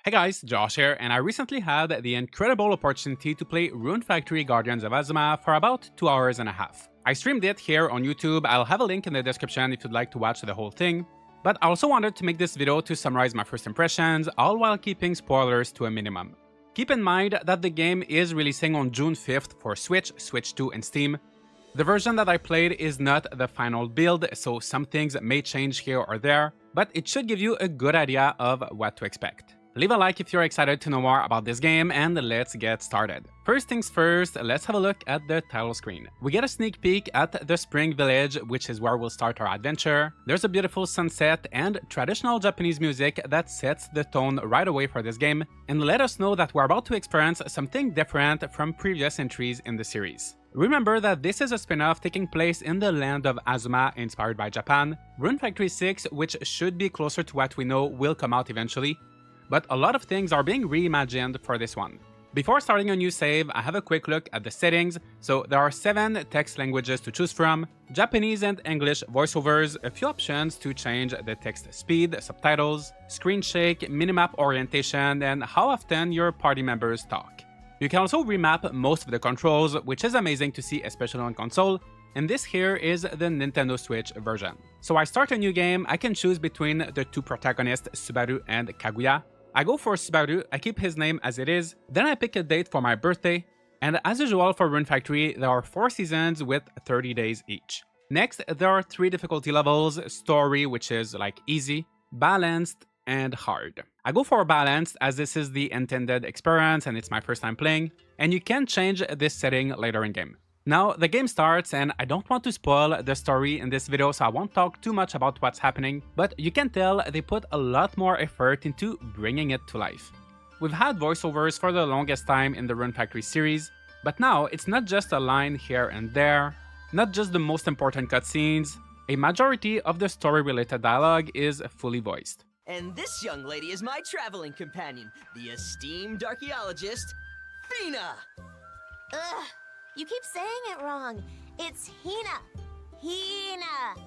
Hey guys, Josh here, and I recently had the incredible opportunity to play Rune Factory Guardians of Azuma for about 2 hours and a half. I streamed it here on YouTube. I'll have a link in the description if you'd like to watch the whole thing. But I also wanted to make this video to summarize my first impressions, all while keeping spoilers to a minimum. Keep in mind that the game is releasing on June 5th for Switch, Switch 2, and Steam. The version that I played is not the final build, so some things may change here or there, but it should give you a good idea of what to expect. Leave a like if you're excited to know more about this game, and let's get started. First things first, let's have a look at the title screen. We get a sneak peek at the Spring Village, which is where we'll start our adventure. There's a beautiful sunset and traditional Japanese music that sets the tone right away for this game, and let us know that we're about to experience something different from previous entries in the series. Remember that this is a spin-off taking place in the land of Azuma inspired by Japan. Rune Factory 6, which should be closer to what we know, will come out eventually, but a lot of things are being reimagined for this one. Before starting a new save, I have a quick look at the settings. So there are 7 text languages to choose from, Japanese and English voiceovers, a few options to change the text speed, subtitles, screen shake, minimap orientation, and how often your party members talk. You can also remap most of the controls, which is amazing to see, especially on console, and this here is the Nintendo Switch version. So I start a new game, I can choose between the 2 protagonists, Subaru and Kaguya. I go for Subaru, I keep his name as it is, then I pick a date for my birthday, and as usual for Rune Factory, there are 4 seasons with 30 days each. Next, there are 3 difficulty levels, Story, which is like easy, Balanced, and Hard. I go for Balanced as this is the intended experience and it's my first time playing, and you can change this setting later in game. Now, the game starts, and I don't want to spoil the story in this video, so I won't talk too much about what's happening, but you can tell they put a lot more effort into bringing it to life. We've had voiceovers for the longest time in the Rune Factory series, but now it's not just a line here and there, not just the most important cutscenes, a majority of the story-related dialogue is fully voiced. And this young lady is my traveling companion, the esteemed archaeologist, Fina! Ugh, you keep saying it wrong. It's Hina. Hina.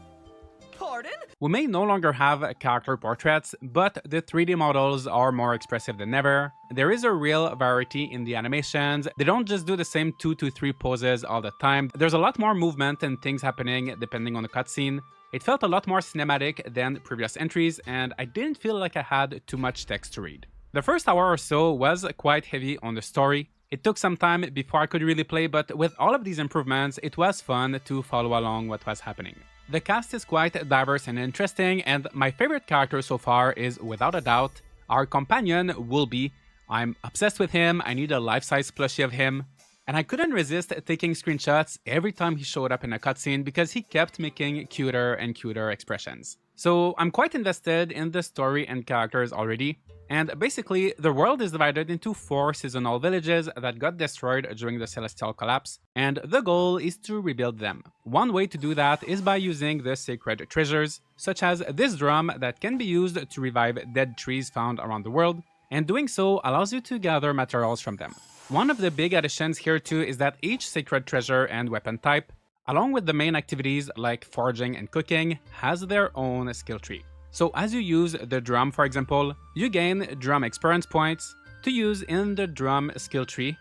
Pardon? We may no longer have character portraits, but the 3D models are more expressive than ever. There is a real variety in the animations. They don't just do the same 2 to 3 poses all the time. There's a lot more movement and things happening depending on the cutscene. It felt a lot more cinematic than previous entries, and I didn't feel like I had too much text to read. The first hour or so was quite heavy on the story. It took some time before I could really play, but with all of these improvements, it was fun to follow along what was happening. The cast is quite diverse and interesting, and my favorite character so far is, without a doubt, our companion, Woolby. I'm obsessed with him, I need a life-size plushie of him, and I couldn't resist taking screenshots every time he showed up in a cutscene because he kept making cuter and cuter expressions. So I'm quite invested in the story and characters already. And basically, the world is divided into 4 seasonal villages that got destroyed during the Celestial Collapse, and the goal is to rebuild them. One way to do that is by using the sacred treasures, such as this drum that can be used to revive dead trees found around the world, and doing so allows you to gather materials from them. One of the big additions here too is that each sacred treasure and weapon type, along with the main activities like foraging and cooking, has their own skill tree. So as you use the drum, for example, you gain drum experience points to use in the drum skill tree,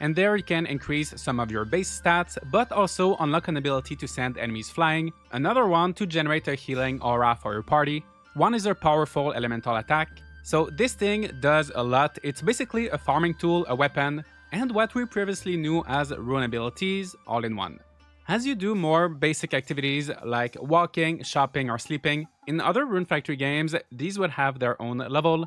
and there you can increase some of your base stats, but also unlock an ability to send enemies flying, another one to generate a healing aura for your party, one is a powerful elemental attack. So this thing does a lot. It's basically a farming tool, a weapon, and what we previously knew as rune abilities all in one. As you do more basic activities like walking, shopping, or sleeping, in other Rune Factory games, these would have their own level,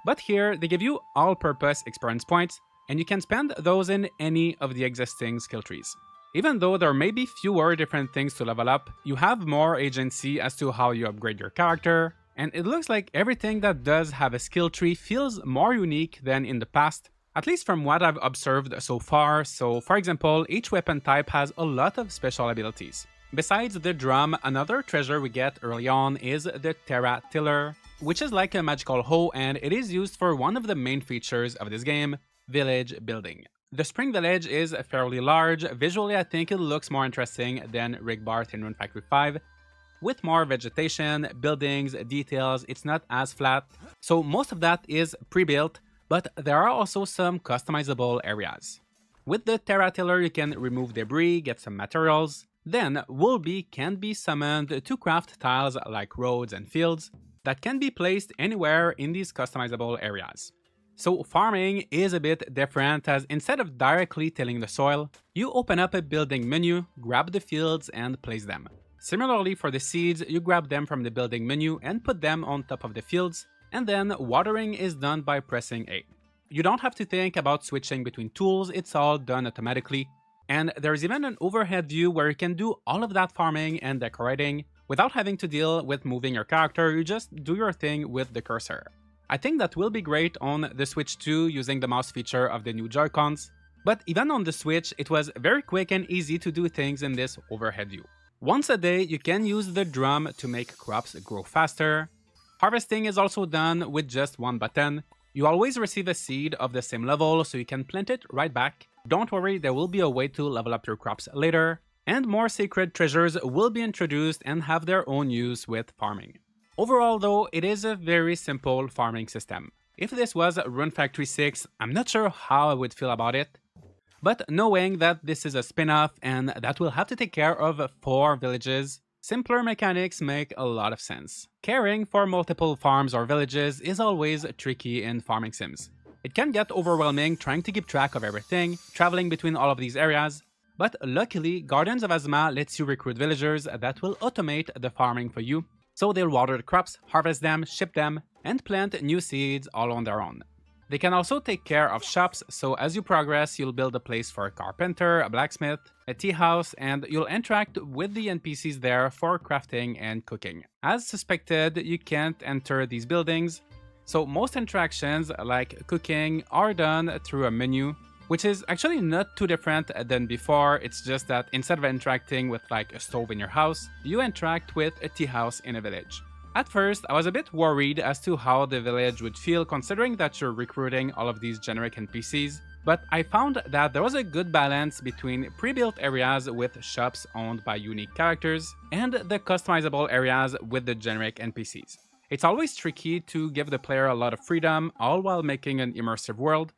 but here they give you all-purpose experience points, and you can spend those in any of the existing skill trees. Even though there may be fewer different things to level up, you have more agency as to how you upgrade your character, and it looks like everything that does have a skill tree feels more unique than in the past, at least from what I've observed so far. So for example, each weapon type has a lot of special abilities. Besides the drum, another treasure we get early on is the Terra Tiller, which is like a magical hoe, and it is used for one of the main features of this game, village building. The Spring Village is fairly large. Visually, I think it looks more interesting than Rick Barth in Rune Factory 5. with more vegetation, buildings, details. It's not as flat. So most of that is pre-built, but there are also some customizable areas. With the Terra Tiller, you can remove debris, get some materials. Then, Woolby can be summoned to craft tiles like roads and fields that can be placed anywhere in these customizable areas. So farming is a bit different, as instead of directly tilling the soil, you open up a building menu, grab the fields and place them. Similarly for the seeds, you grab them from the building menu and put them on top of the fields, and then watering is done by pressing A. You don't have to think about switching between tools, it's all done automatically. And there's even an overhead view where you can do all of that farming and decorating without having to deal with moving your character. You just do your thing with the cursor. I think that will be great on the Switch 2 using the mouse feature of the new Joy-Cons, but even on the Switch it was very quick and easy to do things in this overhead view. Once a day you can use the drum to make crops grow faster. Harvesting is also done with just one button. You always receive a seed of the same level, so you can plant it right back. Don't worry, there will be a way to level up your crops later. And more sacred treasures will be introduced and have their own use with farming. Overall though, it is a very simple farming system. If this was Rune Factory 6, I'm not sure how I would feel about it. But knowing that this is a spin-off and that we'll have to take care of 4 villages, simpler mechanics make a lot of sense. Caring for multiple farms or villages is always tricky in farming sims. It can get overwhelming trying to keep track of everything, traveling between all of these areas, but luckily Guardians of Azuma lets you recruit villagers that will automate the farming for you, so they'll water the crops, harvest them, ship them, and plant new seeds all on their own. They can also take care of shops, so as you progress, you'll build a place for a carpenter, a blacksmith, a tea house, and you'll interact with the NPCs there for crafting and cooking. As suspected, you can't enter these buildings, so most interactions, like cooking, are done through a menu, which is actually not too different than before. It's just that instead of interacting with like a stove in your house, you interact with a tea house in a village. At first, I was a bit worried as to how the village would feel considering that you're recruiting all of these generic NPCs, but I found that there was a good balance between pre-built areas with shops owned by unique characters and the customizable areas with the generic NPCs. It's always tricky to give the player a lot of freedom, all while making an immersive world,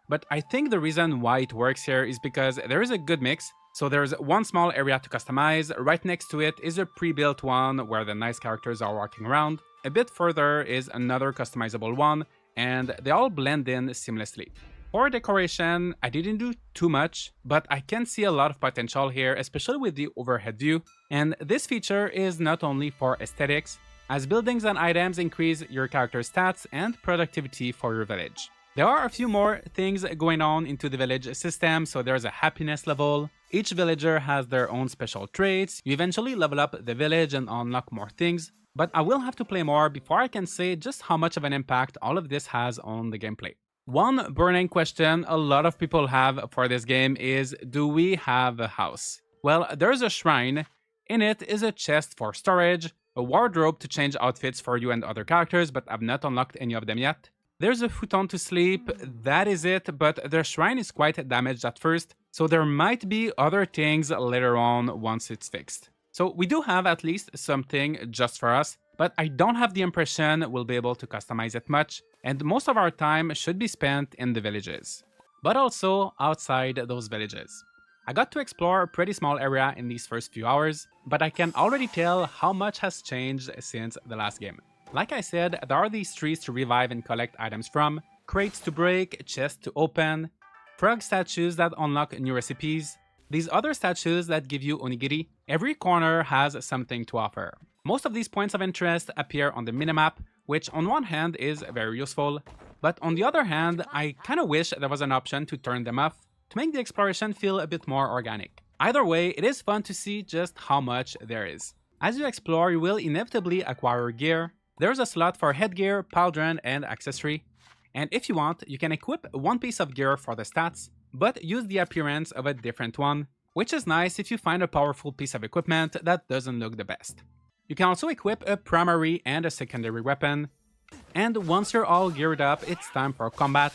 but I think the reason why it works here is because there is a good mix. So there's one small area to customize, right next to it is a pre-built one where the nice characters are walking around. A bit further is another customizable one, and they all blend in seamlessly. For decoration, I didn't do too much, but I can see a lot of potential here, especially with the overhead view. And this feature is not only for aesthetics, as buildings and items increase your character's stats and productivity for your village. There are a few more things going on into the village system, so there's a happiness level. Each villager has their own special traits. You eventually level up the village and unlock more things, but I will have to play more before I can say just how much of an impact all of this has on the gameplay. One burning question a lot of people have for this game is, do we have a house? Well, there's a shrine. In it is a chest for storage, a wardrobe to change outfits for you and other characters, but I've not unlocked any of them yet. There's a futon to sleep, that is it, but the shrine is quite damaged at first, so there might be other things later on once it's fixed. So we do have at least something just for us, but I don't have the impression we'll be able to customize it much, and most of our time should be spent in the villages, but also outside those villages. I got to explore a pretty small area in these first few hours, but I can already tell how much has changed since the last game. Like I said, there are these trees to revive and collect items from, crates to break, chests to open, frog statues that unlock new recipes, these other statues that give you onigiri. Every corner has something to offer. Most of these points of interest appear on the minimap, which on one hand is very useful, but on the other hand, I kinda wish there was an option to turn them off to make the exploration feel a bit more organic. Either way, it is fun to see just how much there is. As you explore, you will inevitably acquire gear. There's a slot for headgear, pauldron, and accessory. And if you want, you can equip one piece of gear for the stats, but use the appearance of a different one, which is nice if you find a powerful piece of equipment that doesn't look the best. You can also equip a primary and a secondary weapon. And once you're all geared up, it's time for combat.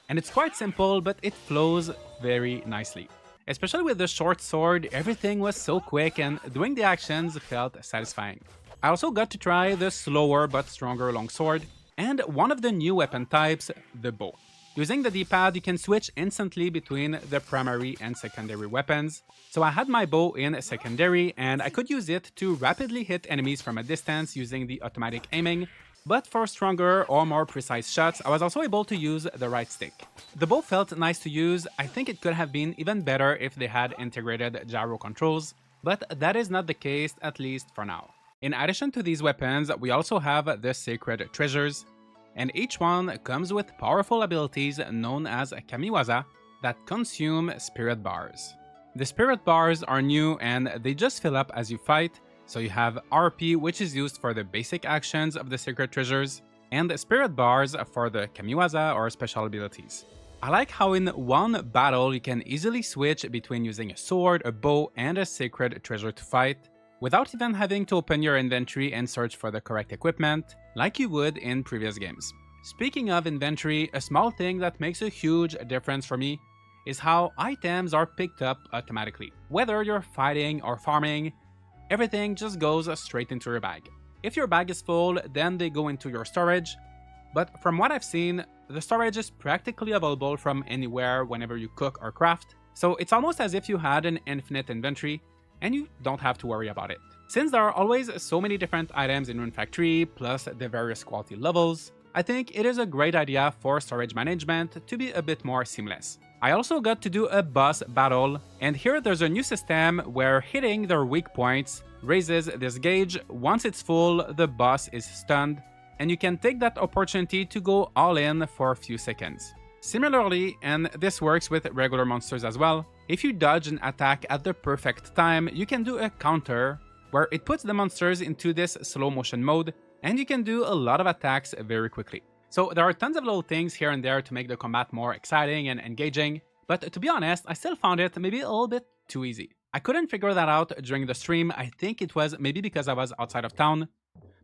And it's quite simple, but it flows very nicely. Especially with the short sword, everything was so quick and doing the actions felt satisfying. I also got to try the slower but stronger longsword, and one of the new weapon types, the bow. Using the D-pad, you can switch instantly between the primary and secondary weapons. So I had my bow in secondary, and I could use it to rapidly hit enemies from a distance using the automatic aiming. But for stronger or more precise shots, I was also able to use the right stick. The bow felt nice to use. I think it could have been even better if they had integrated gyro controls, but that is not the case, at least for now. In addition to these weapons, we also have the Sacred Treasures, and each one comes with powerful abilities known as Kamiwaza that consume spirit bars. The spirit bars are new and they just fill up as you fight, so you have RP, which is used for the basic actions of the Sacred Treasures, and the spirit bars for the Kamiwaza or special abilities. I like how in one battle you can easily switch between using a sword, a bow, and a Sacred Treasure to fight, without even having to open your inventory and search for the correct equipment, like you would in previous games. Speaking of inventory, a small thing that makes a huge difference for me is how items are picked up automatically. Whether you're fighting or farming, everything just goes straight into your bag. If your bag is full, then they go into your storage, but from what I've seen, the storage is practically available from anywhere whenever you cook or craft, so it's almost as if you had an infinite inventory, and you don't have to worry about it. Since there are always so many different items in Rune Factory, plus the various quality levels, I think it is a great idea for storage management to be a bit more seamless. I also got to do a boss battle, and here there's a new system where hitting their weak points raises this gauge. Once it's full, the boss is stunned, and you can take that opportunity to go all in for a few seconds. Similarly, and this works with regular monsters as well, if you dodge an attack at the perfect time, you can do a counter, where it puts the monsters into this slow motion mode, and you can do a lot of attacks very quickly. So there are tons of little things here and there to make the combat more exciting and engaging, but to be honest, I still found it maybe a little bit too easy. I couldn't figure that out during the stream. I think it was maybe because I was outside of town,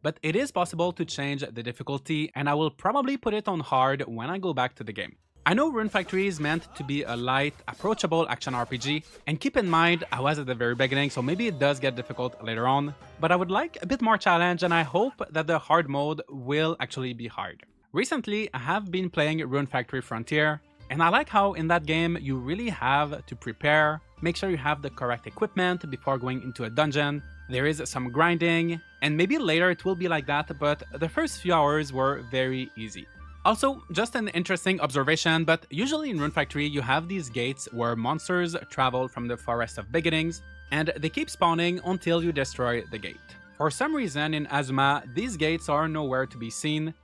but it is possible to change the difficulty, and I will probably put it on hard when I go back to the game. I know Rune Factory is meant to be a light, approachable action RPG, and keep in mind I was at the very beginning, so maybe it does get difficult later on, but I would like a bit more challenge, and I hope that the hard mode will actually be hard. Recently, I have been playing Rune Factory Frontier, and I like how in that game you really have to prepare, make sure you have the correct equipment before going into a dungeon. There is some grinding, and maybe later it will be like that, but the first few hours were very easy. Also, just an interesting observation, but usually in Rune Factory you have these gates where monsters travel from the Forest of Beginnings, and they keep spawning until you destroy the gate. For some reason in Azuma, these gates are nowhere to be seen.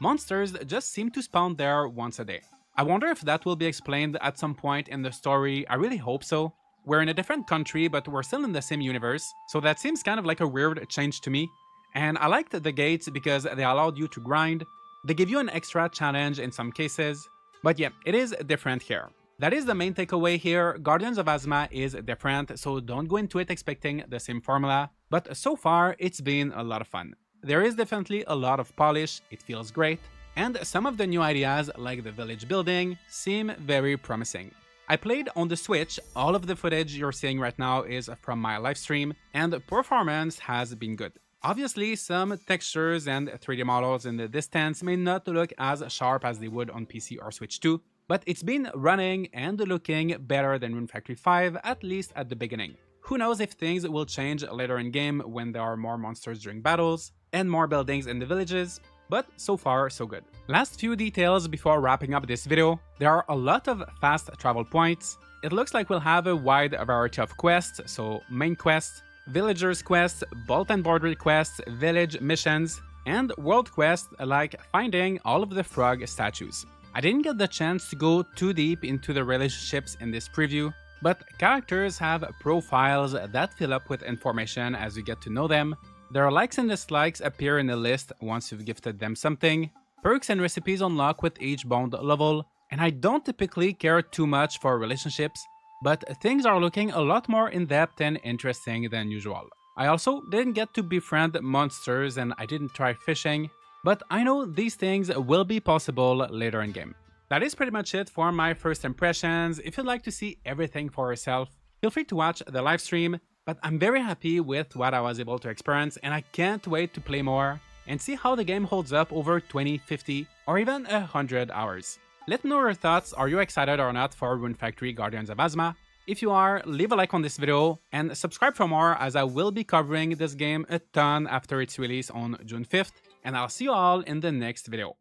Monsters just seem to spawn there once a day. I wonder if that will be explained at some point in the story. I really hope so. We're in a different country, but we're still in the same universe, so that seems kind of like a weird change to me. And I liked the gates because they allowed you to grind. They give you an extra challenge in some cases, but yeah, it is different here. That is the main takeaway here. Guardians of Azuma is different, so don't go into it expecting the same formula, but so far it's been a lot of fun. There is definitely a lot of polish, it feels great, and some of the new ideas like the village building seem very promising. I played on the Switch. All of the footage you're seeing right now is from my livestream, and the performance has been good. Obviously, some textures and 3D models in the distance may not look as sharp as they would on PC or Switch 2, but it's been running and looking better than Rune Factory 5, at least at the beginning. Who knows if things will change later in game when there are more monsters during battles and more buildings in the villages, but so far so good. Last few details before wrapping up this video. There are a lot of fast travel points. It looks like we'll have a wide variety of quests, so main quests, villagers quests, bolt and border quests, village missions, and world quests like finding all of the frog statues. I didn't get the chance to go too deep into the relationships in this preview, but characters have profiles that fill up with information as you get to know them. Their likes and dislikes appear in a list once you've gifted them something. Perks and recipes unlock with each bond level, and I don't typically care too much for relationships, but things are looking a lot more in-depth and interesting than usual. I also didn't get to befriend monsters and I didn't try fishing, but I know these things will be possible later in game. That is pretty much it for my first impressions. If you'd like to see everything for yourself, feel free to watch the live stream, but I'm very happy with what I was able to experience and I can't wait to play more and see how the game holds up over 20, 50, or even 100 hours. Let me know your thoughts. Are you excited or not for Rune Factory Guardians of Azuma? If you are, leave a like on this video and subscribe for more as I will be covering this game a ton after its release on June 5th, and I'll see you all in the next video.